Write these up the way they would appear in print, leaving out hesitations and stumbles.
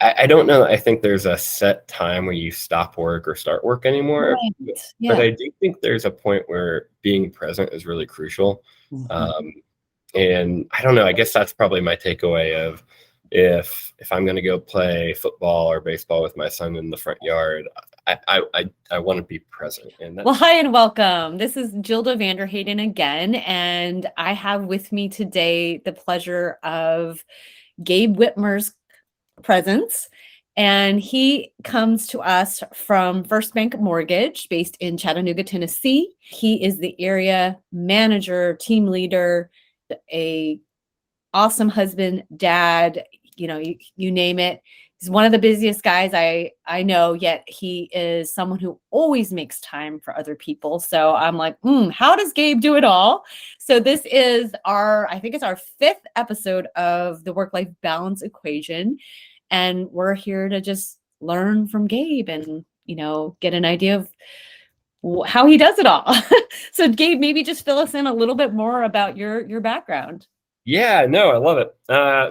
I don't know. I think there's a set time where you stop work or start work anymore. Right. But Yeah. I do think there's a point where being present is really crucial. Mhm. Um, and I don't know. I guess that's probably my takeaway of if I'm going to go play football or baseball with my son in the front yard, I want to be present. And Well, that's hi and welcome. This is Jilda Vanderhayden again, and I have with me today the pleasure of Gabe Whitmer's presence. And he comes to us from First Bank Mortgage based in Chattanooga, Tennessee. He is the area manager, team leader, a awesome husband, dad, you name it. He's one of the busiest guys I know, yet he is someone who always makes time for other people. So I'm like, how does Gabe do it all? So this is I think it's our 5th episode of the work-life balance equation. And we're here to just learn from Gabe and, get an idea of how he does it all. So Gabe, maybe just fill us in a little bit more about your background. Yeah, no, I love it.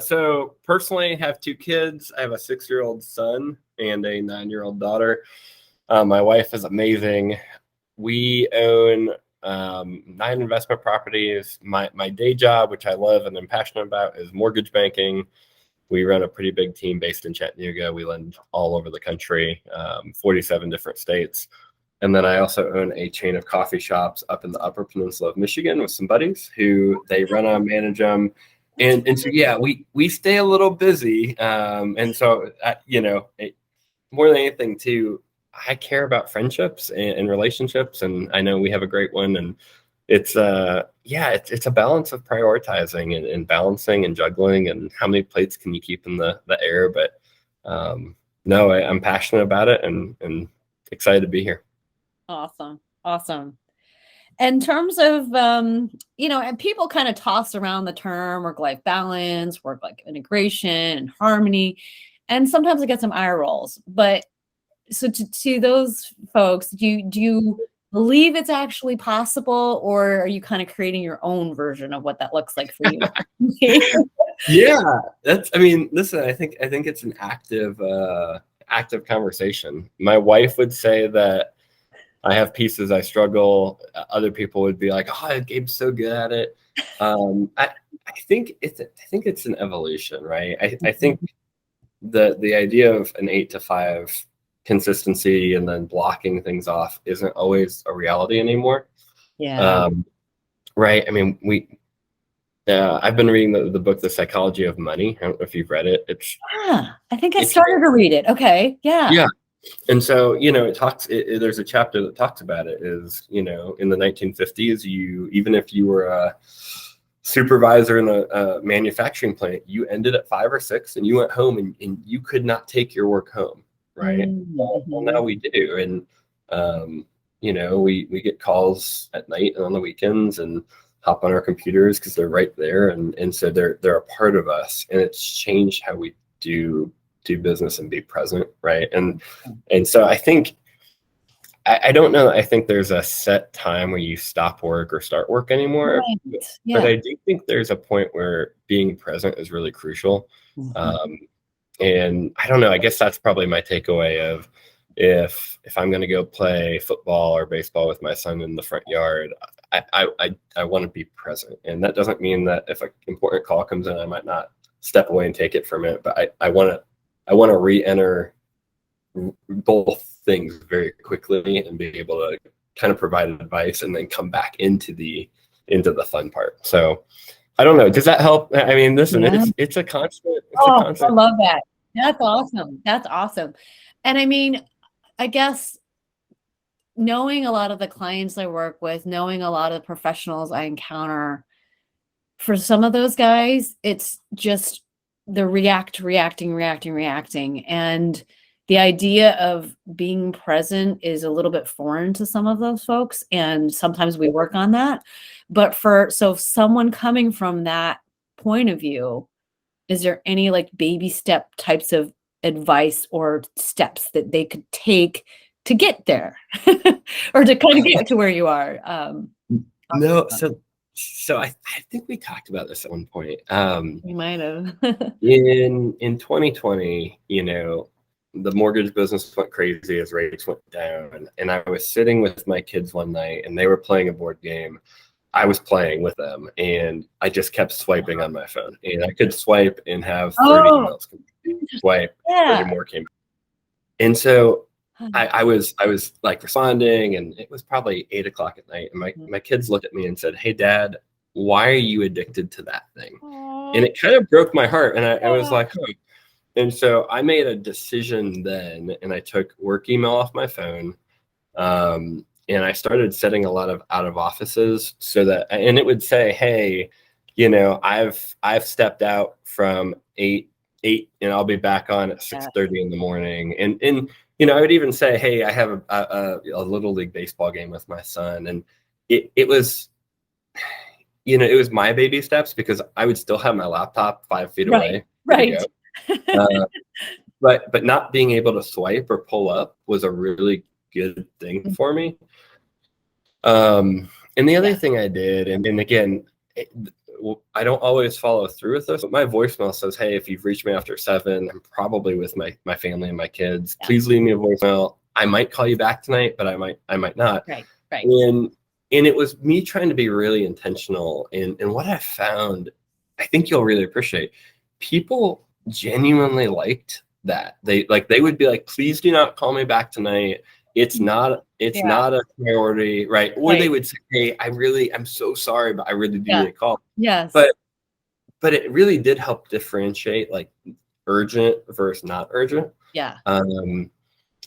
So personally, I have 2 kids. I have a 6-year-old son and a 9-year-old daughter. My wife is amazing. We own 9 investment properties. My day job, which I love and I'm passionate about, is mortgage banking. We run a pretty big team based in Chattanooga. We lend all over the country, 47 different states. And then I also own a chain of coffee shops up in the Upper Peninsula of Michigan with some buddies who they run them, manage them. And so, yeah, we stay a little busy. And so, more than anything, too, I care about friendships and relationships. And I know we have a great one. And it's it's a balance of prioritizing and balancing and juggling and how many plates can you keep in the air. But no, I'm passionate about it and excited to be here. Awesome. Awesome. In terms of, and people kind of toss around the term work-life balance, work-life integration, and harmony, and sometimes I get some eye rolls. But so to those folks, do you believe it's actually possible, or are you kind of creating your own version of what that looks like for you? Yeah, listen, I think it's an active conversation. My wife would say that I have pieces I struggle. Other people would be like, "Oh, Gabe's so good at it." I think it's an evolution, right? I think the idea of an 8 to 5 consistency and then blocking things off isn't always a reality anymore. Yeah. Right? I mean, I've been reading the book, The Psychology of Money. I don't know if you've read it. I think I It's started to read it. Okay. Yeah. yeah. And so, there's a chapter that talks about it is, in the 1950s, even if you were a supervisor in a manufacturing plant, you ended at 5 or 6 and you went home and you could not take your work home. Right. Well, now we do. And, we get calls at night and on the weekends and hop on our computers because they're right there. And so they're a part of us, and it's changed how we do business and be present. Right. And so I think, I don't know. I think there's a set time where you stop work or start work anymore. Right. But Yeah. I do think there's a point where being present is really crucial. And I don't know. I guess that's probably my takeaway of if I'm going to go play football or baseball with my son in the front yard, I want to be present. And that doesn't mean that if an important call comes in, I might not step away and take it for a minute. But I want to re-enter both things very quickly and be able to kind of provide advice and then come back into the fun part. So I don't know. Does that help? I mean, listen, Yeah. it's a constant. I love that. That's awesome. That's awesome. And I mean, I guess knowing a lot of the clients I work with, knowing a lot of the professionals I encounter, for some of those guys, it's just the reacting. And the idea of being present is a little bit foreign to some of those folks. And sometimes we work on that. But so someone coming from that point of view, is there any like baby step types of advice or steps that they could take to get there or to kind of get to where you are? No, so So I think we talked about this at one point. You might have. In 2020, the mortgage business went crazy as rates went down. And I was sitting with my kids one night and they were playing a board game. I was playing with them and I just kept swiping on my phone. And I could swipe and have 30 Oh, emails come, swipe, 30 yeah. more came. And so I was like responding, and it was probably 8 o'clock at night. And my kids looked at me and said, "Hey, Dad, why are you addicted to that thing?" And Aw, it kind of broke my heart. And I was yeah. like, "Huh." And so I made a decision then, and I took work email off my phone. And I started setting a lot of out of offices so that, and it would say, "Hey, I've stepped out from eight, and I'll be back on at Yeah. 6:30 in the morning." And I would even say, "Hey, I have a little league baseball game with my son," and it was it was my baby steps because I would still have my laptop 5 feet Right. away, ready to Right. go. But not being able to swipe or pull up was a really good thing for me. And the other Yeah. thing I did, and again, it, I don't always follow through with this, but my voicemail says, "Hey, if you've reached me after 7, I'm probably with my family and my kids. Yeah. Please leave me a voicemail. I might call you back tonight, but I might not." Right. Right. And it was me trying to be really intentional. And what I found, I think you'll really appreciate, people genuinely liked that. They would be like, "Please do not call me back tonight. It's not Yeah. a priority," right? Or they Right. would say, "Hey, I'm so sorry, but I really do Yeah. need a call." Yes. But it really did help differentiate like urgent versus not urgent. Yeah. Um,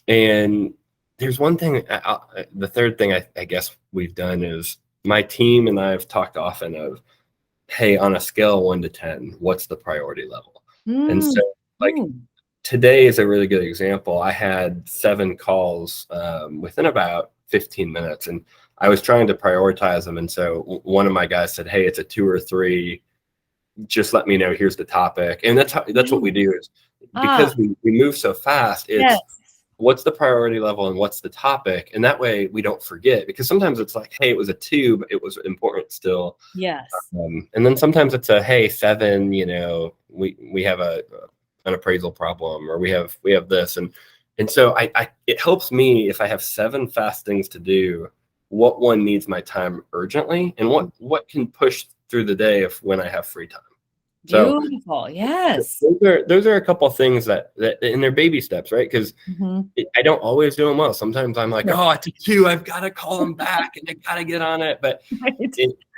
and there's one thing, the third thing I guess we've done is my team and I have talked often of, "Hey, on a scale of 1 to 10, what's the priority level?" And Mm. so, like, Mm. today is a really good example. I had 7 calls within about 15 minutes, and I was trying to prioritize them. And so one of my guys said, "Hey, it's a 2 or 3. Just let me know. Here's the topic." And that's what we Yes. do is Ah, because we move so fast. yes. It's what's the priority level and what's the topic, and that way we don't forget. Because sometimes it's like, "Hey, it was a 2, but it was important still." Yes. And then sometimes it's a, "Hey, 7, we have an appraisal problem, or we have this." And so I it helps me if I have 7 fast things to do, what one needs my time urgently, and what can push through the day if when I have free time. So Beautiful. Yes. those are a couple of things that and they're baby steps, right? Because Mhm. I don't always do them well. Sometimes I'm like, Right. "Oh, it's a 2. I've got to call them back, and I got to get on it." But Right.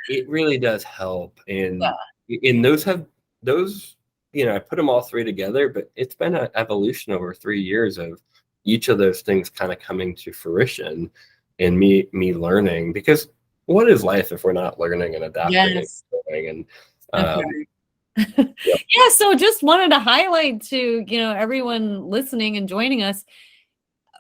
it really does help. Yeah. And those, I put them all 3 together, but it's been an evolution over 3 years of each of those things kind of coming to fruition, and me learning, because what is life if we're not learning and adapting and Yes. growing? And Okay. yep, Yeah, so just wanted to highlight to, everyone listening and joining us,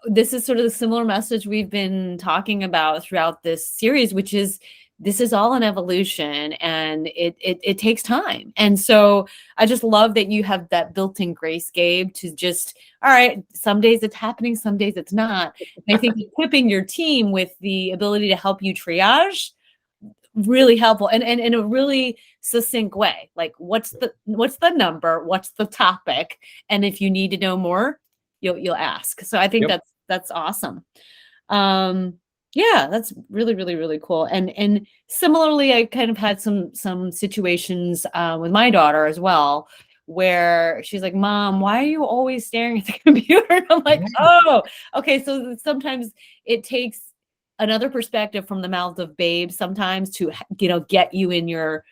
this is sort of the similar message we've been talking about throughout this series, which is this is all an evolution and it takes time. And so I just love that you have that built-in grace, Gabe, to just, all right, some days it's happening, some days it's not. And I think equipping your team with the ability to help you triage really helpful and in a really succinct way. Like what's the number, what's the topic, and if you need to know more, you'll ask. So I think yep, that's awesome. um yeah, that's really really really cool. And similarly, I kind of had some situations with my daughter as well, where she's like, "Mom, why are you always staring at the computer?" And I'm like, "Oh, okay." So sometimes it takes another perspective from the mouth of Babe sometimes to get you in your,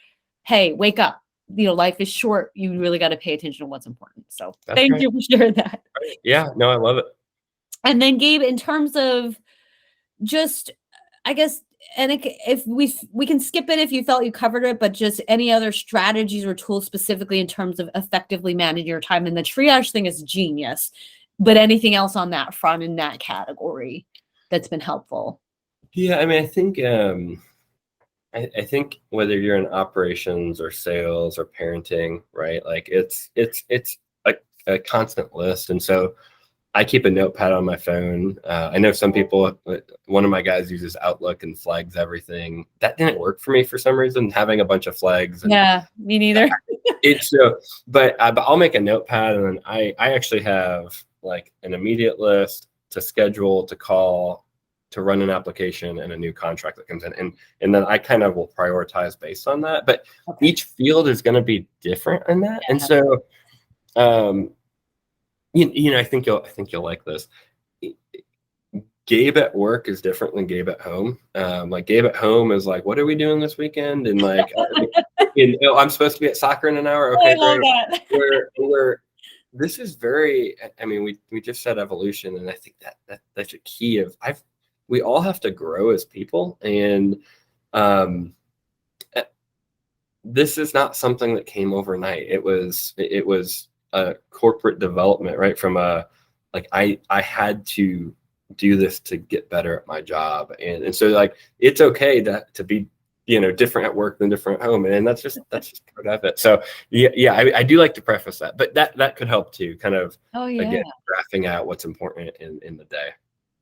hey, wake up, life is short, you really got to pay attention to what's important. So that's thank right. you for sharing that. Yeah, no, I love it. And then Gabe, in terms of just, I guess, and if we can skip it if you felt you covered it, but just any other strategies or tools specifically in terms of effectively managing your time. And the triage thing is genius, but anything else on that front in that category that's been helpful? Yeah, I mean, I think whether you're in operations or sales or parenting, right? Like it's a constant list. And so I keep a notepad on my phone. I know some people, one of my guys uses Outlook and flags everything. That didn't work for me for some reason, having a bunch of flags. And Yeah, me neither. it's but I'll make a notepad, and then I actually have like an immediate list to schedule, to call, to run an application, and a new contract that comes in. And then I kind of will prioritize based on that. But Okay. each field is going to be different in that. Yeah. And so, I think you'll like this. Gabe at work is different than Gabe at home. Like Gabe at home is like, what are we doing this weekend? And like, I'm supposed to be at soccer in an hour. Okay, I love great. that. We're this is very. I mean, we just said evolution, and I think that's a key of we all have to grow as people, and this is not something that came overnight. It was a corporate development, right? From like I had to do this to get better at my job, and so like it's okay to be different at work than different at home, and that's just part of it. So yeah, I do like to preface that, but that could help too, kind of again graphing out what's important in the day.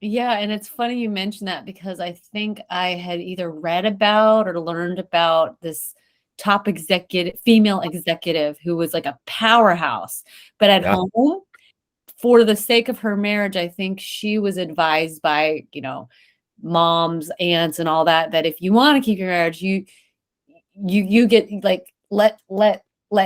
Yeah, and it's funny you mentioned that, because I think I had either read about or learned about this top female executive who was like a powerhouse, but at home, for the sake of her marriage, I think she was advised by, moms, aunts, and all that if you want to keep your marriage, you get like let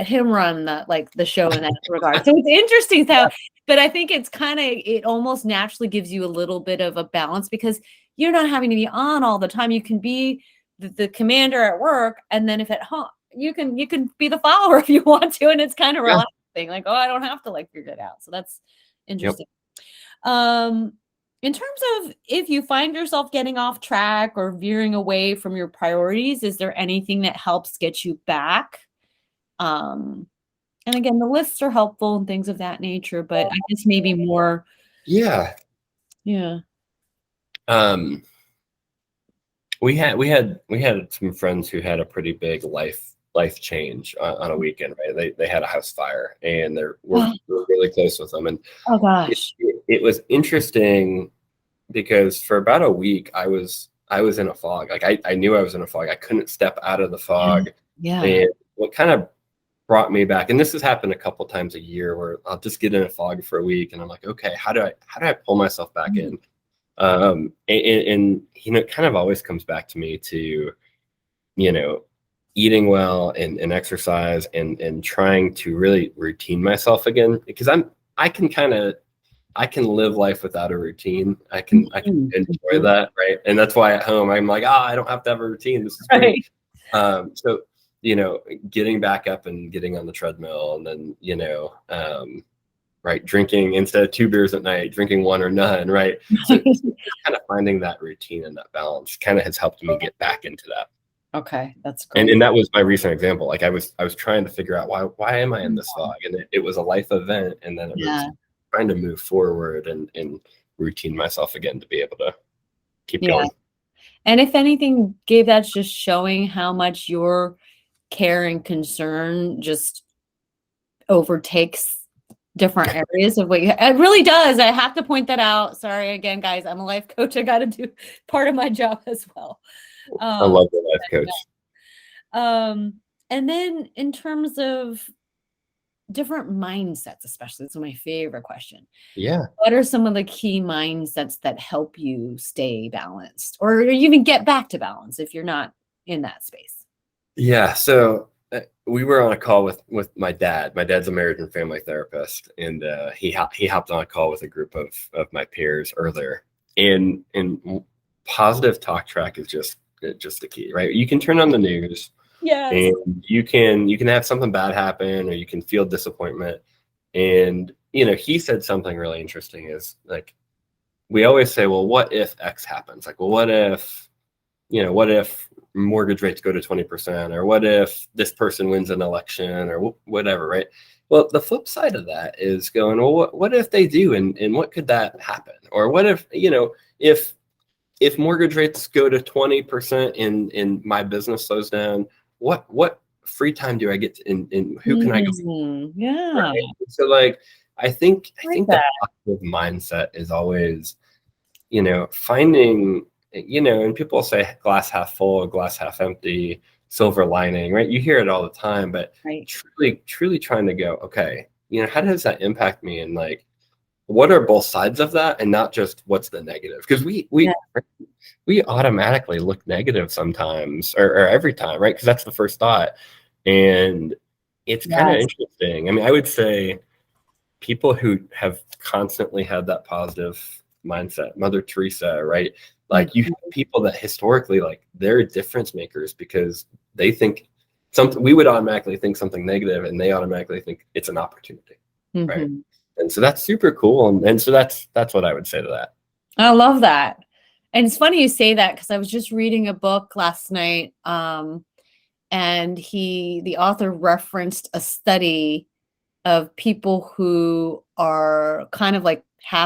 him run the show in that regard. So it's interesting how, but I think it's it almost naturally gives you a little bit of a balance, because you're not having to be on all the time. You can be the commander at work, and then if at home, you can be the follower if you want to, and it's kind of relaxing. Like, oh, I don't have to figure it out. So that's interesting. In terms of if you find yourself getting off track or veering away from your priorities, is there anything that helps get you back? And again, the lists are helpful and things of that nature, but I guess maybe more. Yeah. We had some friends who had a pretty big life change on a weekend, right? They had a house fire, and we're really close with them. And oh gosh, it was interesting because for about a week I was in a fog. Like I knew I was in a fog. I couldn't step out of the fog. Yeah. And what kind of brought me back, and this has happened a couple times a year, where I'll just get in a fog for a week, and I'm like, okay, how do I pull myself back in? And it kind of always comes back to me to, eating well and exercise and trying to really routine myself again, because I can live life without a routine. I can enjoy that, right? And that's why at home I'm like, I don't have to have a routine. This is great. So getting back up and getting on the treadmill, and then right, drinking instead of 2 beers at night, drinking 1 or none, right? So kind of finding that routine and that balance kind of has helped me get back into that. Okay, that's great. And that was my recent example. Like I was trying to figure out why am I in this fog, and it was a life event, and then it was trying to move forward and routine myself again to be able to keep going. And if anything, Gabe, that's just showing how much your care and concern just overtakes different areas of what it really does. I have to point that out. Sorry again, guys. I'm a life coach. I got to do part of my job as well. I love the life coach. And then in terms of different mindsets, especially, this is my favorite question. Yeah. What are some of the key mindsets that help you stay balanced, or even get back to balance if you're not in that space? Yeah. So we were on a call with my dad. My dad's a marriage and family therapist, and he hopped on a call with a group of my peers earlier. And positive talk track is just the key, right? You can turn on the news, and you can have something bad happen, or you can feel disappointment. And he said something really interesting, is like, we always say, well, what if X happens? Like, well, what if mortgage rates go to 20%, or what if this person wins an election, or whatever, right? Well, the flip side of that is going, well, what if they do, and what could that happen? Or what if if mortgage rates go to 20% and my business slows down, what free time do I get and who can I go? Yeah. Right? So like, I Like think the that. positive mindset is always, finding, and people say glass half full, glass half empty, silver lining, right? You hear it all the time, but Right. truly trying to go, okay, how does that impact me? And like, what are both sides of that, and not just what's the negative? Because Yeah. we automatically look negative sometimes, or every time, right? Because that's the first thought. And it's kind of Yes. interesting. I mean, I would say people who have constantly had that positive mindset, Mother Teresa, right? Like, you have Mhm. people that historically, like, they're difference makers because they think something, we would automatically think something negative, and they automatically think it's an opportunity, right? Mhm. And so that's super cool. And so that's what I would say to that. I love that. And it's funny you say that because I was just reading a book last night, and the author referenced a study of people who are kind of like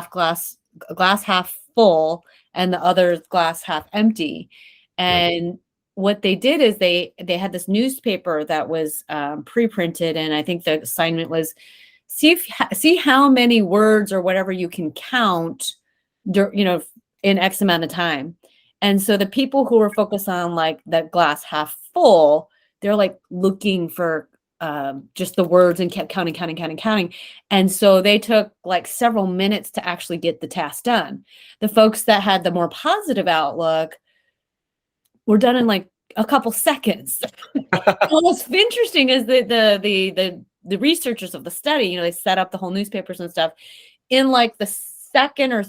glass half full, and the other glass half empty. Yep. And what they did is they had this newspaper that was pre-printed, and I think the assignment was see how many words or whatever you can count, you know, in X amount of time. And so the people who were focused on like that glass half full, they're like looking for just the words and kept counting, counting, counting, counting. And so they took like several minutes to actually get the task done. The folks that had the more positive outlook were done in like a couple seconds. What's interesting is that the researchers of the study, they set up the whole newspapers and stuff. In like the second or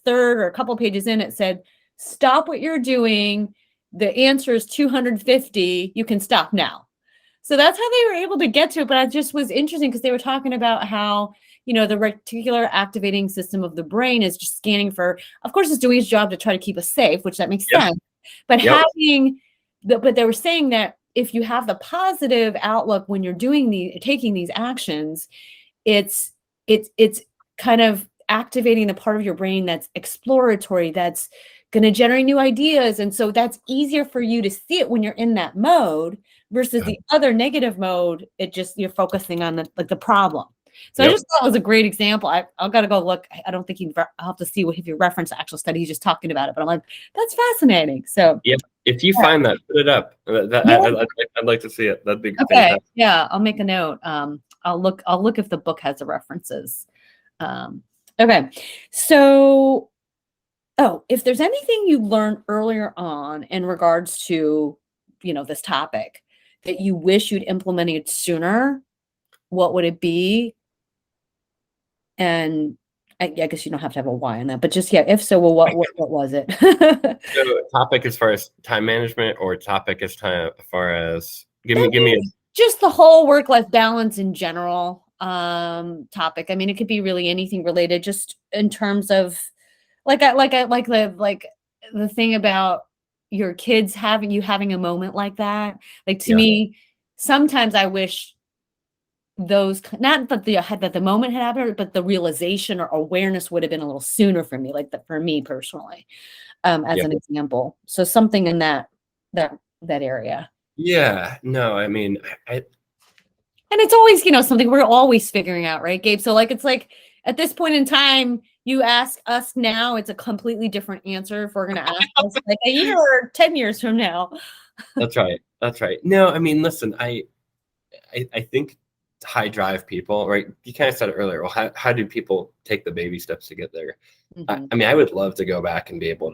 third or a couple pages in, it said, "Stop what you're doing. The answer is 250. You can stop now." So that's how they were able to get to it. But it just was interesting because they were talking about how, the reticular activating system of the brain is just scanning for, of course, it's doing its job to try to keep us safe, which that makes Yep. sense. But Yep. but they were saying that if you have the positive outlook when you're taking these actions, it's it's kind of activating the part of your brain that's exploratory, that's going to generate new ideas, and so that's easier for you to see it when you're in that mode versus the other negative mode. It just, you're focusing on the problem. So I Yep. just thought it was a great example. I've got to go look. I don't think I'll have to see if you reference the actual study he's just talking about it, but I'm like, that's fascinating. So Yep. If you yeah. find that, put it up. I'd like to see it. That'd be Okay. fantastic. Yeah, I'll make a note. I'll look if the book has the references. Okay. So, if there's anything you learned earlier on in regards to, this topic that you wish you'd implemented sooner, what would it be? And I guess you don't have to have a why on that, but just, yeah, if so, well, what was it? So, topic as far as time management, or topic as far as give me a. Just the whole work-life balance in general, topic. I mean, it could be really anything related, just in terms of like the thing about your kids having a moment like that. Like, to Yeah. me, sometimes I wish those not that the moment had happened, but the realization or awareness would have been a little sooner for me, like, for me personally, as Yeah. an example. So something in that area. Yeah. No, I mean, And it's always, something we're always figuring out, right, Gabe? So like, it's like at this point in time, you ask us now, it's a completely different answer if we're going to ask us like a year or 10 years from now. that's right. That's right. No, I mean, listen, I think high drive people, right? You kind of said it earlier. Well, how do people take the baby steps to get there? Mhm. I mean, I would love to go back and be able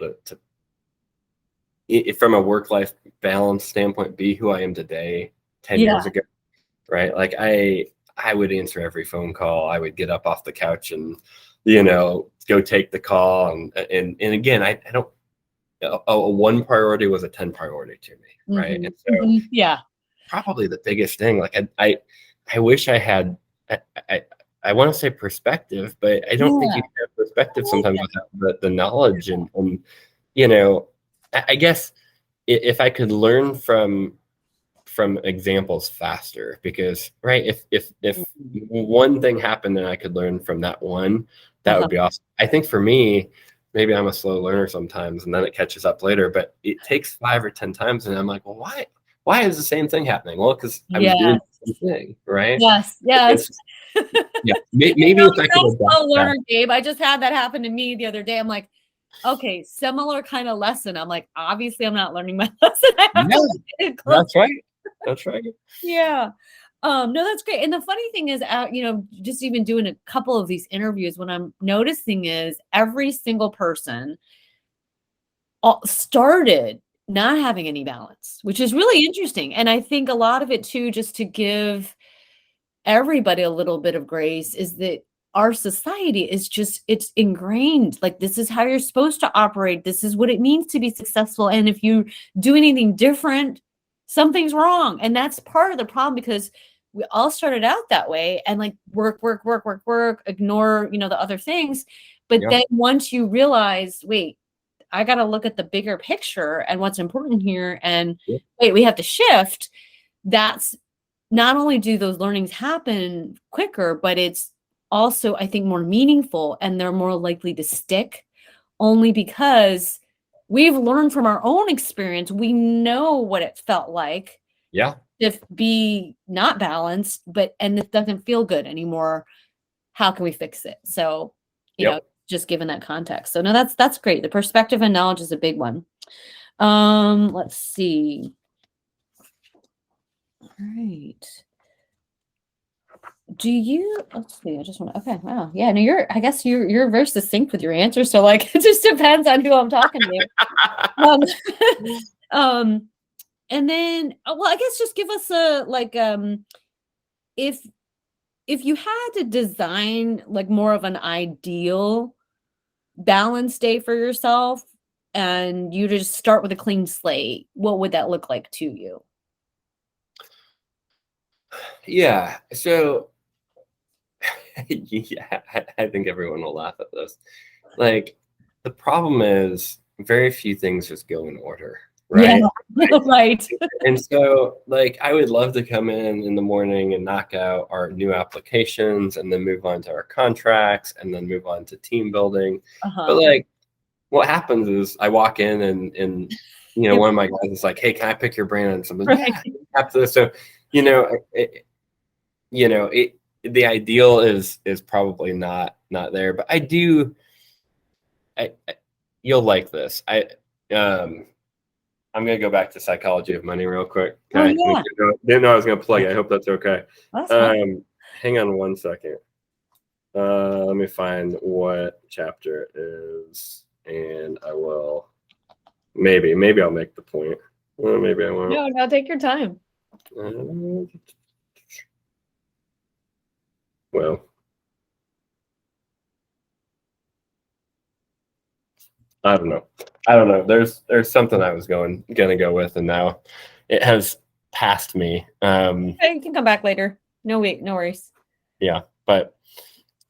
from a work life balance standpoint, be who I am today, 10 Yeah. years ago, right? Like, I would answer every phone call. I would get up off the couch and, go take the call. And again, I don't, a one priority was a 10 priority to me, right? And Mhm. so Mhm. Yeah. probably the biggest thing, like, I wish I had, I, I, I want to say perspective, but I don't think Yeah. you can have perspective I like sometimes that. without the knowledge. And you know, I guess if I could learn from examples faster, because right, if Mhm. one thing happened and I could learn from that one, that Uh-huh. would be awesome. I think for me, maybe I'm a slow learner sometimes, and then it catches up later, but it takes 5 or 10 times, and I'm like, well, why is the same thing happening? Well, because I was doing Yes. the same thing, right? Yes. And Yes. Yeah. Maybe if I could I'm adapt a learner, that. Gabe. I just had that happen to me the other day. I'm like, okay, similar kind of lesson. I'm like, obviously, I'm not learning my lesson. I have Yeah, to look at it close. that's right. That's right. Yeah. No, that's great. And the funny thing is, just even doing a couple of these interviews, what I'm noticing is every single person started not having any balance, which is really interesting. And I think a lot of it too, just to give everybody a little bit of grace, is that our society is just, it's ingrained. Like, this is how you're supposed to operate. This is what it means to be successful. And if you do anything different, something's wrong. And that's part of the problem, because we all started out that way, and like work, work, work, work, work, ignore, the other things. But Yeah. then once you realize, wait, I got to look at the bigger picture and what's important here. And Yeah. wait, we have to shift. That's not only do those learnings happen quicker, but it's also, I think, more meaningful, and they're more likely to stick, only because we've learned from our own experience. We know what it felt like Yeah. to be not balanced, and it doesn't feel good anymore. How can we fix it? So, Yep. just given that context. So no, that's great. The perspective and knowledge is a big one. Let's see. All right. Let's see, I just want to, okay, wow. Yeah, no, I guess you're very succinct with your answers. So like, it just depends on who I'm talking to. Um, and then, well, I guess just give us if you had to design like more of an ideal balance day for yourself, and you just start with a clean slate, what would that look like to you? Yeah. So yeah, I think everyone will laugh at this. Like, the problem is very few things just go in order, right? Yeah, right. And so, like, I would love to come in the morning and knock out our new applications, and then move on to our contracts, and then move on to team building. But like, what happens is I walk in, and one of my guys is like, "Hey, can I pick your brain on something?" Right. Yeah, absolutely. So, the ideal is probably not there, but I do. You'll like this. I'm gonna go back to Psychology of Money real quick. Okay. Oh, yeah. Didn't know I was gonna plug it. I hope that's okay. That's fine. Hang on one second. Let me find what chapter it is, and I will. Maybe I'll make the point. Well, maybe I won't. No, take your time. Well, I don't know. There's something I was gonna go with, and now it has passed me. Okay, you can come back later. No worries. Yeah, but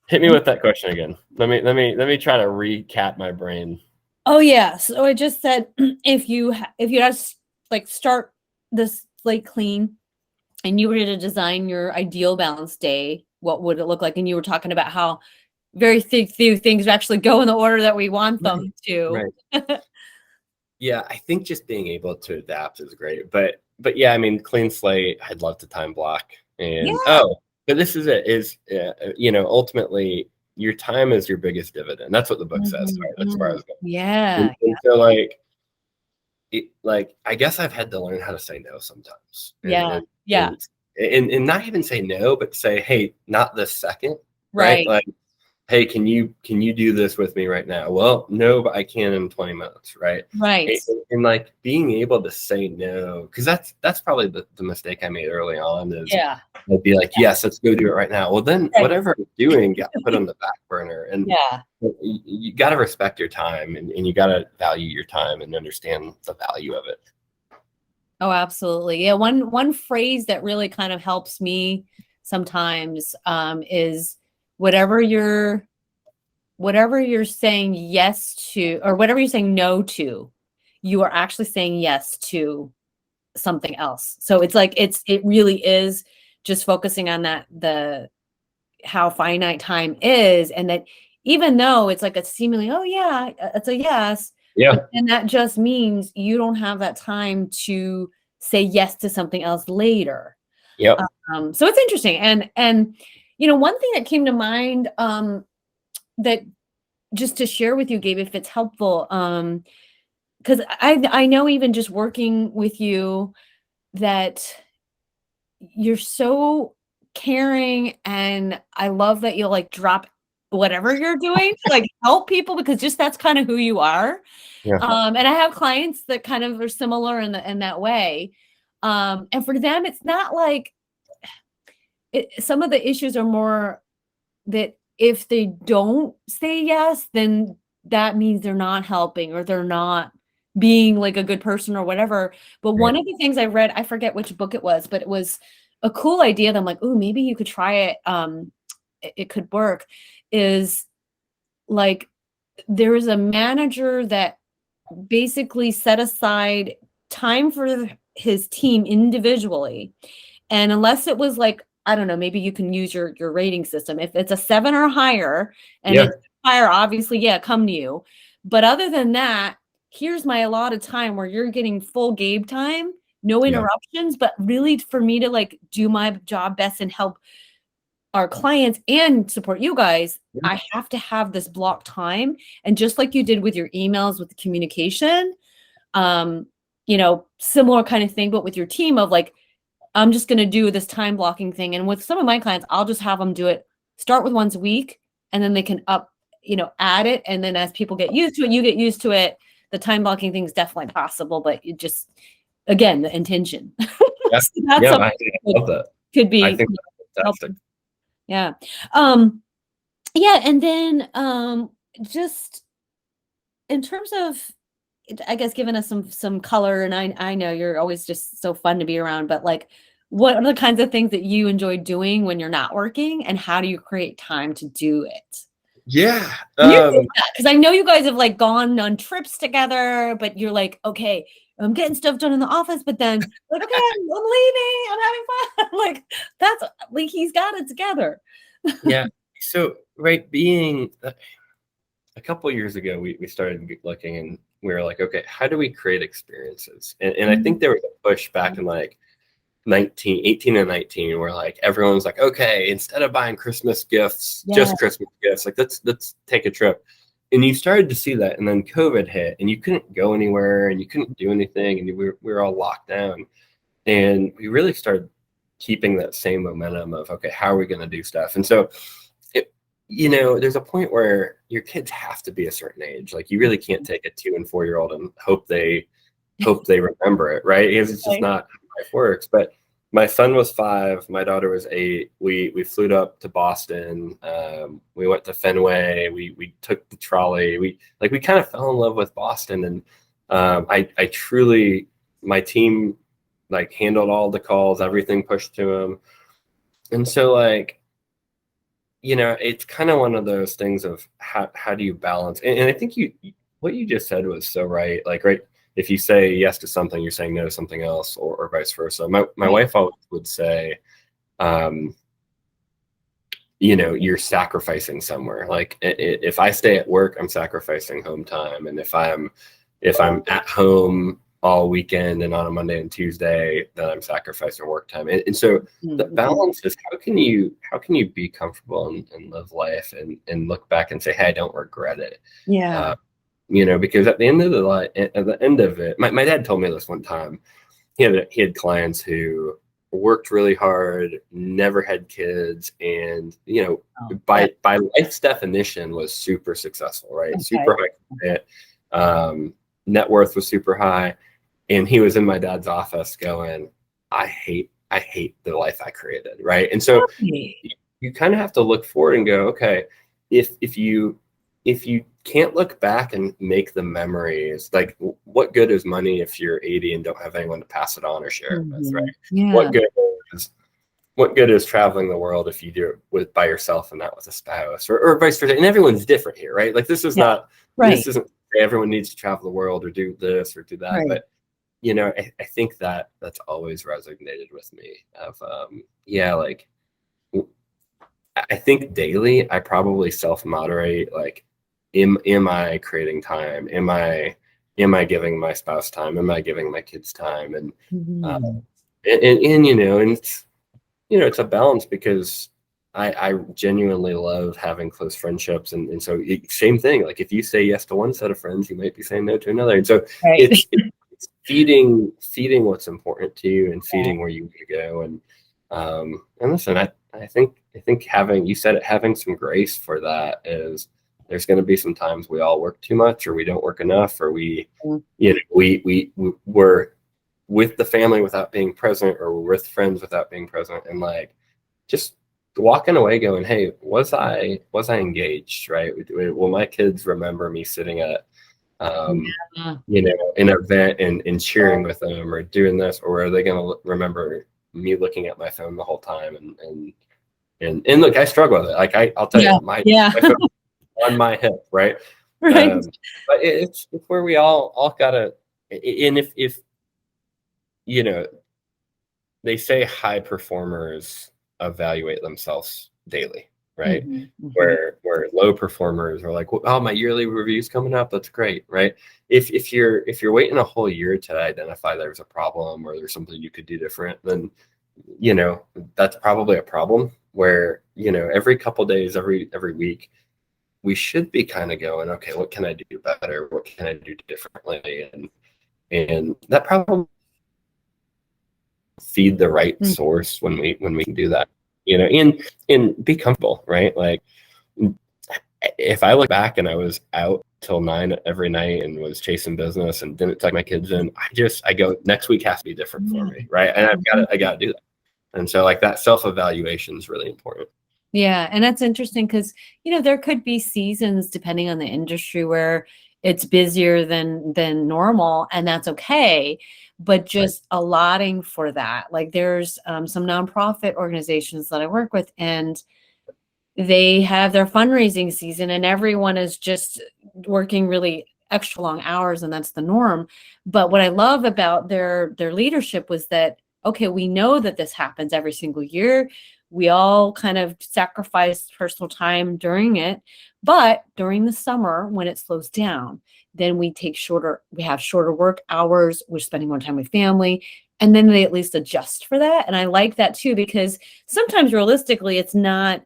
hit me with that question again. Let me try to recap my brain. Oh yeah. So I just said, if you had to like start this slate clean, and you were to design your ideal balanced day, what would it look like? And you were talking about how very few things actually go in the order that we want them to. Right. Yeah, I think just being able to adapt is great. But yeah, I mean, clean slate, I'd love to time block. And but this is it, is ultimately your time is your biggest dividend. That's what the book says. Right? That's where I was going. Yeah. And so like I guess I've had to learn how to say no sometimes. And not even say no, but say, hey, not this second. Right. Like, hey, can you do this with me right now? Well, no, but I can in 20 minutes, right? Right. And like being able to say no, because that's probably the mistake I made early on is I'd be like, yes, let's go do it right now. Well, then whatever I'm doing got put on the back burner. And you got to respect your time, and you got to value your time and understand the value of it. Oh, absolutely. Yeah. One phrase that really kind of helps me sometimes is whatever you're saying yes to, or whatever you're saying no to, you are actually saying yes to something else. So it's like, it really is just focusing on how finite time is. And that even though it's like a seemingly, oh yeah, it's a yes. Yeah. And that just means you don't have that time to say yes to something else later. Yep. So it's interesting. And one thing that came to mind, that just to share with you, Gabe, if it's helpful, because I know even just working with you that you're so caring, and I love that you'll like drop whatever you're doing to like help people, because just that's kind of who you are. Yeah. And I have clients that kind of are similar in that way. And for them, it's not like some of the issues are more that if they don't say yes, then that means they're not helping or they're not being like a good person or whatever. But Right. one of the things I read, I forget which book it was, but it was a cool idea that I'm like, oh, maybe you could try it. It could work. Is like there is a manager that basically set aside time for his team individually. And unless it was like, I don't know, maybe you can use your rating system. If it's a 7 or higher, and Yeah. it's higher, obviously, yeah, come to you. But other than that, here's my allotted time where you're getting full Gabe time, no Yeah. interruptions, but really for me to like do my job best and help our clients and support you guys, Yeah. I have to have this block time. And just like you did with your emails, with the communication, similar kind of thing, but with your team of like, I'm just going to do this time blocking thing. And with some of my clients, I'll just have them do it, start with once a week, and then they can add it. And then as people get used to it, you get used to it. The time blocking thing is definitely possible, but you just, again, the intention. Yeah. So that's Yeah. something I that love that. could I be think that's fantastic. helpful. Yeah. Um, yeah. And then just in terms of, I guess, giving us some color, and I know you're always just so fun to be around, but like, what are the kinds of things that you enjoy doing when you're not working, and how do you create time to do it? Yeah. Because I know you guys have like gone on trips together, but you're like, okay, I'm getting stuff done in the office, but then like, okay, I'm leaving, I'm having fun. Like that's like he's got it together. Yeah. So, right, being a couple of years ago, we started looking and we were like, okay, how do we create experiences? And I think there was a push back in like 18 and 19, where like everyone was like, okay, instead of buying Christmas gifts, Yeah. just Christmas gifts, like let's take a trip. And you started to see that, and then COVID hit, and you couldn't go anywhere, and you couldn't do anything, and we were all locked down. And we really started keeping that same momentum of, okay, how are we going to do stuff? And so, there's a point where your kids have to be a certain age. Like you really can't take a 2 and 4-year-old and hope they remember it, right? Because it's just not how life works. But my son was 5, my daughter was 8. We flew up to Boston. We went to Fenway. We took the trolley. We kind of fell in love with Boston, and I truly, my team like handled all the calls, everything pushed to them, and so like, it's kind of one of those things of how do you balance, and I think what you just said was so right. Like, right, if you say yes to something, you're saying no to something else, or vice versa. My wife always would say, you're sacrificing somewhere. Like if I stay at work, I'm sacrificing home time, and if I'm at home all weekend and on a Monday and Tuesday, then I'm sacrificing work time. And so the balance is, how can you be comfortable and live life and look back and say, hey, I don't regret it. Yeah. Because at the end of it, my dad told me this one time. He had clients who worked really hard, never had kids, and by life's definition was super successful, right? Okay. Super high credit, net worth was super high, and he was in my dad's office going, I hate the life I created, right? And so you kind of have to look forward and go, okay, if you can't look back and make the memories, like what good is money if you're 80 and don't have anyone to pass it on or share it with, right? Yeah. What good is traveling the world if you do it by yourself and not with a spouse, or vice versa? And everyone's different here, right? Like this is not right. This isn't everyone needs to travel the world or do this or do that, right. But I think that's always resonated with me of like I think daily I probably self-moderate, like am I creating time? Am I giving my spouse time? Am I giving my kids time? And and it's it's a balance, because I genuinely love having close friendships. And so same thing, like if you say yes to one set of friends, you might be saying no to another. And so Right. it's feeding what's important to you and feeding where you want to go. And listen, I think having, you said it, having some grace for that is, there's going to be some times we all work too much, or we don't work enough, or we're with the family without being present, or we're with friends without being present. And like, just walking away going, hey, was I engaged, right? Will my kids remember me sitting at Yeah. an event and cheering with them, or doing this, or are they going to remember me looking at my phone the whole time? And look, I struggle with it. Like I'll tell you, my phone on my hip, right? Right. But it's where we all gotta. And if they say high performers evaluate themselves daily, right? Mm-hmm. Where low performers are like, oh, my yearly review's coming up, that's great, right? If you're waiting a whole year to identify there's a problem, or there's something you could do different, then that's probably a problem. Where every couple days, every week, we should be kind of going, okay, what can I do better? What can I do differently? And that probably feed the right source when we can do that, and be comfortable, right? Like, if I look back and I was out till 9 every night and was chasing business and didn't tuck my kids in, I go, next week has to be different for me, right? And I got to do that. And so like that self-evaluation is really important. Yeah, and that's interesting because, there could be seasons depending on the industry where it's busier than normal, and that's okay. But just allotting for that. Like there's some nonprofit organizations that I work with, and they have their fundraising season, and everyone is just working really extra long hours, and that's the norm. But what I love about their leadership was that, okay, we know that this happens every single year. We all kind of sacrifice personal time during it, but during the summer when it slows down, then we have shorter work hours, we're spending more time with family, and then they at least adjust for that. And I like that too, because sometimes realistically, it's not,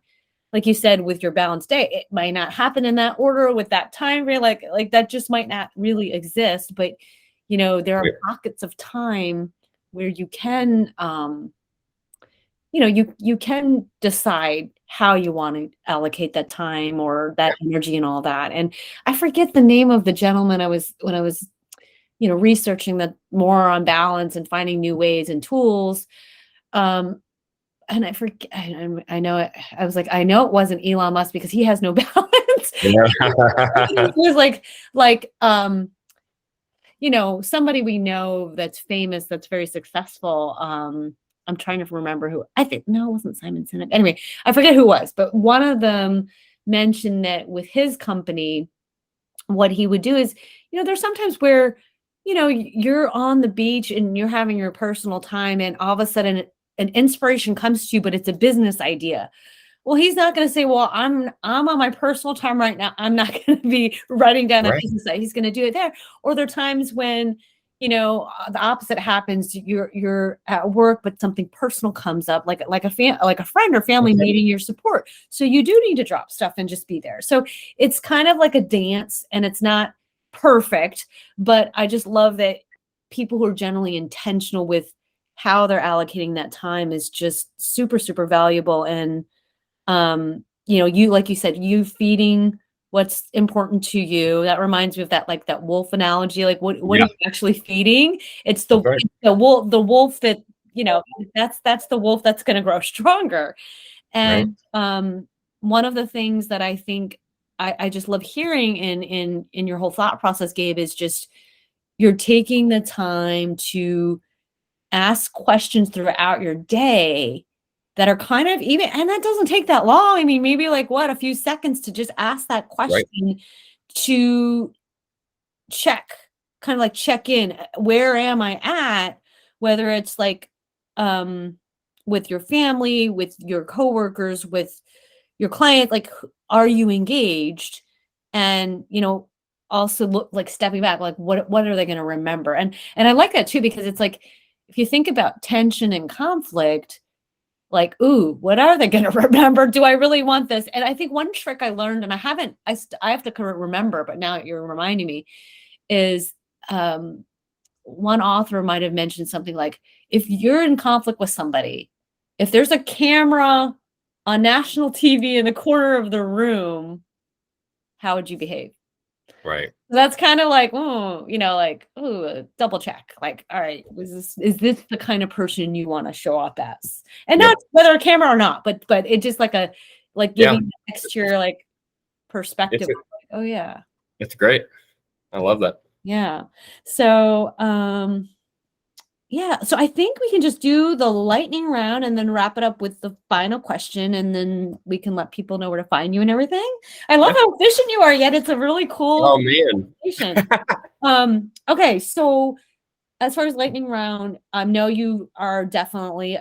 like you said, with your balanced day, it might not happen in that order with that time frame, like that just might not really exist. But there are pockets of time where you can you can decide how you want to allocate that time or that energy and all that. And I forget the name of the gentleman when I was researching that more on balance and finding new ways and tools. And I forget, I know it, I was like, I know it wasn't Elon Musk because he has no balance. It was like somebody we know that's famous, that's very successful. I'm trying to remember who. I think, no, it wasn't Simon Sinek. Anyway, I forget who it was, but one of them mentioned that with his company, what he would do is, there's sometimes where, you're on the beach and you're having your personal time, and all of a sudden an inspiration comes to you, but it's a business idea. Well, he's not going to say, well, I'm on my personal time right now, I'm not going to be writing down a business idea. He's going to do it there. Or there are times when, the opposite happens. You're at work, but something personal comes up, like a friend or family needing your support. So you do need to drop stuff and just be there. So it's kind of like a dance, and it's not perfect, but I just love that people who are generally intentional with how they're allocating that time is just super, super valuable. And you, like you said, you feeding what's important to you. That reminds me of that wolf analogy. Like what are you actually feeding? It's the wolf that, that's the wolf that's going to grow stronger. And one of the things that I think I just love hearing in your whole thought process, Gabe, is just you're taking the time to ask questions throughout your day that are kind of even, and that doesn't take that long. I mean, maybe a few seconds to just ask that question to check in. Where am I at? Whether it's with your family, with your coworkers, with your client, are you engaged? And, also look, stepping back, what are they going to remember? And I like that too, because it's like, if you think about tension and conflict, like, ooh, what are they going to remember? Do I really want this? And I think one trick I learned, and I have to remember, but now you're reminding me, is one author might have mentioned something like, if you're in conflict with somebody, if there's a camera on national TV in the corner of the room, how would you behave? Right. That's kind of like, oh, like, oh, double check. Like, all right, is this the kind of person you want to show up as? And not Yep. whether a camera or not, but it just like Yeah. giving extra like perspective. It's Oh yeah. it's great. I love that. Yeah. So yeah, so I think we can just do the lightning round and then wrap it up with the final question, and then we can let people know where to find you and everything. I love Yeah. how efficient you are, yet it's a really cool Oh man. okay, so as far as lightning round, I know you are definitely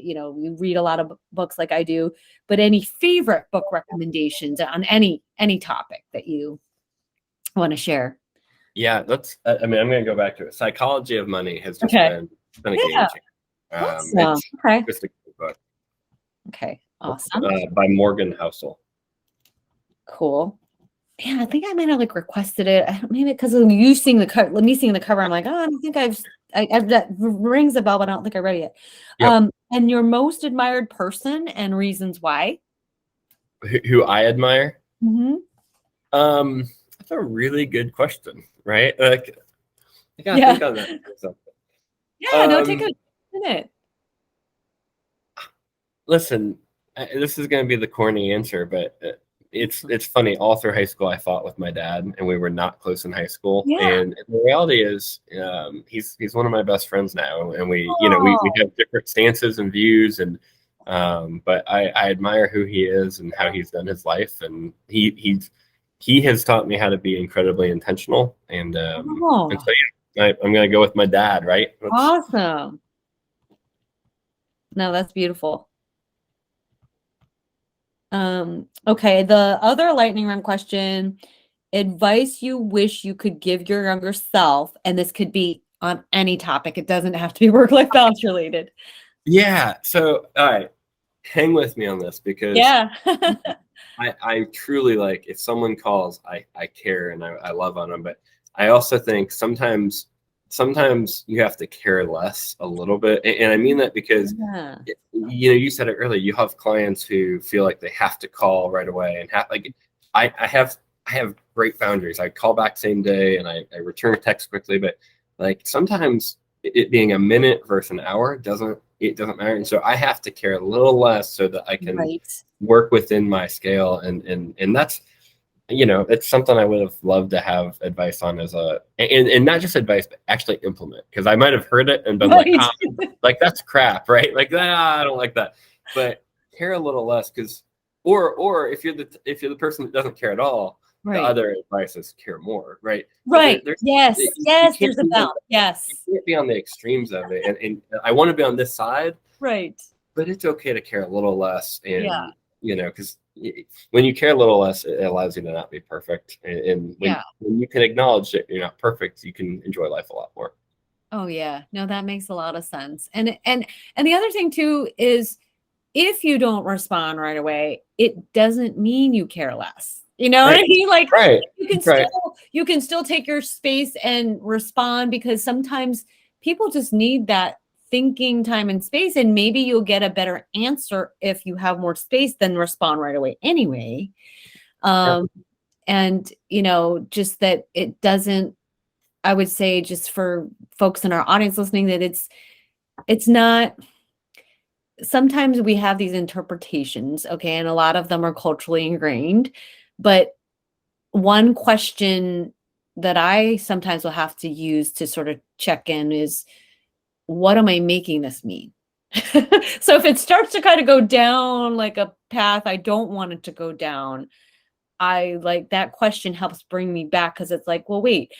you read a lot of books like I do, but any favorite book recommendations on any topic that you want to share? Yeah, that's. I mean, I'm going to go back to it. Psychology of Money has just Okay. been a game Yeah. changer. Awesome. Okay. Just a good book. Okay. Awesome. By Morgan Housel. Cool. Yeah, I think I might have like requested it. Maybe because of you seeing the cover, me seeing the cover, I'm like, oh, I don't think that rings a bell, but I don't think I read it yet. Yep. And your most admired person and reasons why? Who I admire? Mm-hmm. That's a really good question, right? Like, I gotta Yeah. think on that for something. Yeah, no, take a minute. Listen, this is going to be the corny answer, but it's funny. All through high school, I fought with my dad, and we were not close in high school. Yeah. And the reality is, he's one of my best friends now, and we have different stances and views, and but I admire who he is and how he's done his life, and he has taught me how to be incredibly intentional, and so yeah, I'm going to go with my dad, right? Awesome. No, that's beautiful. Okay, the other lightning round question, advice you wish you could give your younger self, and this could be on any topic. It doesn't have to be work-life balance related. Yeah. So, all right, hang with me on this because Yeah. I truly like if someone calls, I care and I love on them. But I also think sometimes you have to care less a little bit, and I mean that because Yeah. you said it earlier. You have clients who feel like they have to call right away and I have great boundaries. I call back same day and I return a text quickly, but like sometimes it being a minute versus an hour doesn't matter, and so I have to care a little less so that I can work within my scale, and that's it's something I would have loved to have advice on and not just advice, but actually implement, because I might have heard it and been like that's crap, right? Like, I don't like that, but care a little less, because or if you're the person that doesn't care at all, the other advice is care more, right? Right. Yes. There's a balance. Yes. You can't be on the extremes of it, and I want to be on this side, right? But it's okay to care a little less, and because when you care a little less, it allows you to not be perfect, and when you can acknowledge that you're not perfect, you can enjoy life a lot more. Oh yeah, no, that makes a lot of sense. And the other thing too is, if you don't respond right away, it doesn't mean you care less. You know what I mean? Like, you can still take your space and respond, because sometimes people just need that thinking time and space, and maybe you'll get a better answer if you have more space than respond right away anyway. And just that it doesn't, I would say, just for folks in our audience listening, that it's not, sometimes we have these interpretations, okay, and a lot of them are culturally ingrained, but one question that I sometimes will have to use to sort of check in is, what am I making this mean? So if it starts to kind of go down like a path I don't want it to go down, I like that question helps bring me back, because it's like, well, wait,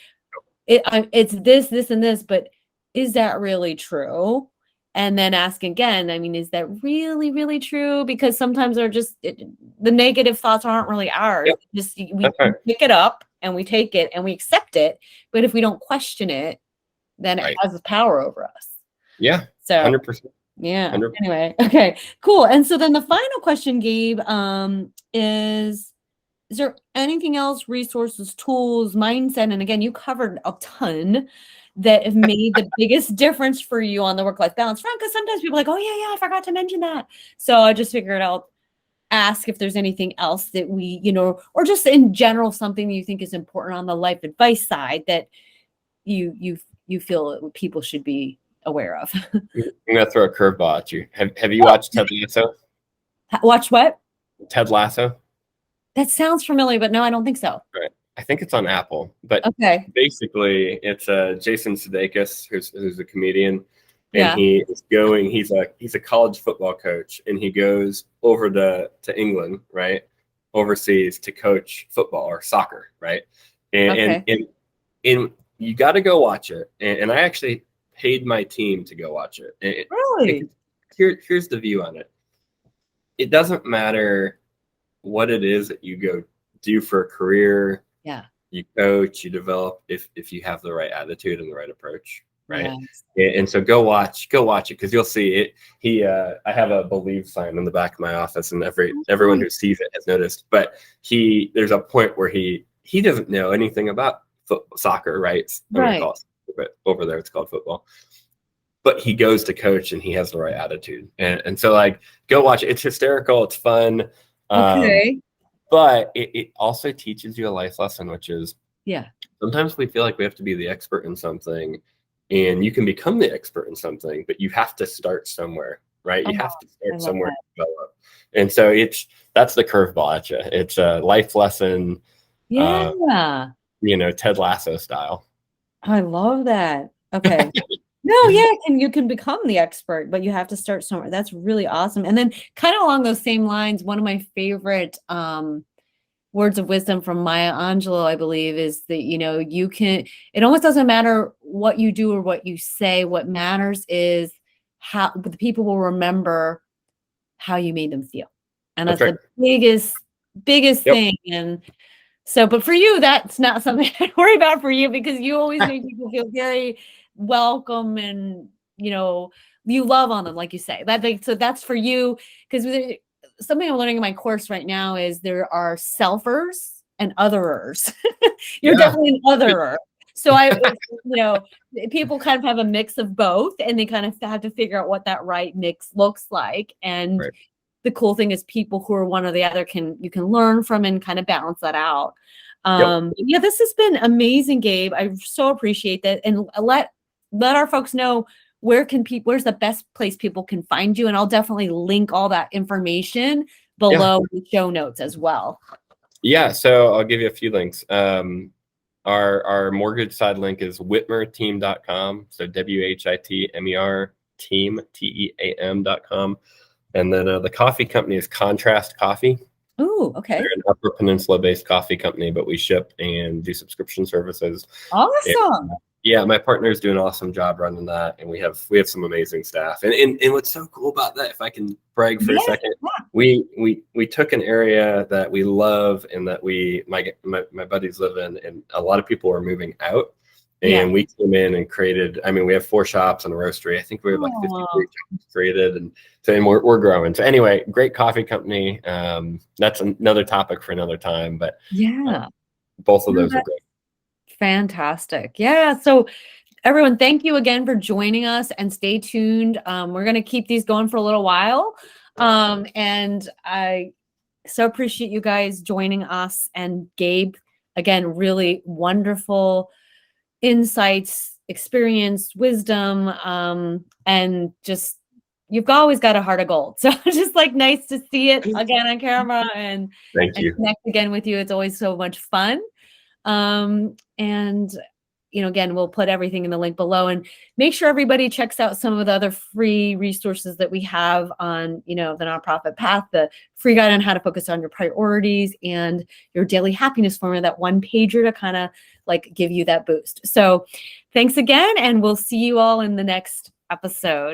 it's this, and this, but is that really true? And then ask again, I mean, is that really, really true? Because sometimes they're just, the negative thoughts aren't really ours. Just we pick it up and we take it and we accept it. But if we don't question it, then it has power over us. Yeah. So 100%. Yeah. 100%. Anyway, okay, cool. And so then the final question, Gabe, is there anything else, resources, tools, mindset? And again, you covered a ton that have made the biggest difference for you on the work-life balance front. Because sometimes people are like, oh yeah, I forgot to mention that. So I just figured I'll ask if there's anything else that we, or just in general, something that you think is important on the life advice side that you feel people should be aware of. I'm gonna throw a curveball at you. Have you watched Ted Lasso? Watch what? Ted Lasso? That sounds familiar, but no, I don't think so. Right. I think it's on Apple, but Okay. basically it's Jason Sudeikis, who's a comedian, and Yeah. he's a college football coach, and he goes over to England, right, overseas to coach football or soccer, right, Okay. and you got to go watch it, and I actually paid my team to go watch it. Really? Here's the view on it. It doesn't matter what it is that you go do for a career. Yeah. You coach, you develop if you have the right attitude and the right approach, right? Yes. And so go watch it because you'll see it. I have a believe sign in the back of my office, and everyone who sees it has noticed. But there's a point where he doesn't know anything about soccer, right? I'm gonna call it soccer, but over there it's called football. But he goes to coach, and he has the right attitude, and so like go watch it. It's hysterical. It's fun. Okay. But it also teaches you a life lesson, which is sometimes we feel like we have to be the expert in something, and you can become the expert in something, but you have to start somewhere, right? You have to start somewhere to develop. And so that's the curveball at you. It's a life lesson, Yeah. Ted Lasso style. I love that. Okay. No, yeah, you can become the expert, but you have to start somewhere. That's really awesome. And then kind of along those same lines, one of my favorite words of wisdom from Maya Angelou, I believe, is that, it almost doesn't matter what you do or what you say. What matters is how the people will remember how you made them feel. And that's right. the biggest thing. And so, but for you, that's not something I worry about for you, because you always make people feel very welcome, and you love on them, like you say. So that's for you, because something I'm learning in my course right now is there are selfers and otherers. You're definitely an otherer. So people kind of have a mix of both, and they kind of have to figure out what that right mix looks like. And the cool thing is people who are one or the other you can learn from and kind of balance that out. Yeah, this has been amazing, Gabe. I so appreciate that. And let our folks know where's the best place people can find you. And I'll definitely link all that information below the show notes as well. Yeah. So I'll give you a few links. Our mortgage side link is whitmerteam.com. So WHITMER team, TEAM.com. And then the coffee company is Contrast Coffee. Oh, okay. They're an Upper Peninsula-based coffee company, but we ship and do subscription services. Awesome. And, my partner is doing an awesome job running that, and we have some amazing staff. And what's so cool about that, if I can brag for a second, we took an area that we love and that my buddies live in, and a lot of people are moving out. And we came in and created, we have 4 shops and a roastery. I think we have like 53 jobs created, and we're growing. So anyway, great coffee company. That's another topic for another time, but both of those are great. Fantastic. Yeah. So everyone, thank you again for joining us, and stay tuned. We're going to keep these going for a little while. And I so appreciate you guys joining us, and Gabe, again, really wonderful insights, experience, wisdom, and just you've always got a heart of gold. So just nice to see it again on camera and connect again with you. It's always so much fun. And again, we'll put everything in the link below, and make sure everybody checks out some of the other free resources that we have on, the nonprofit path, the free guide on how to focus on your priorities and your daily happiness formula, that 1-pager to kind of give you that boost. So thanks again, and we'll see you all in the next episode.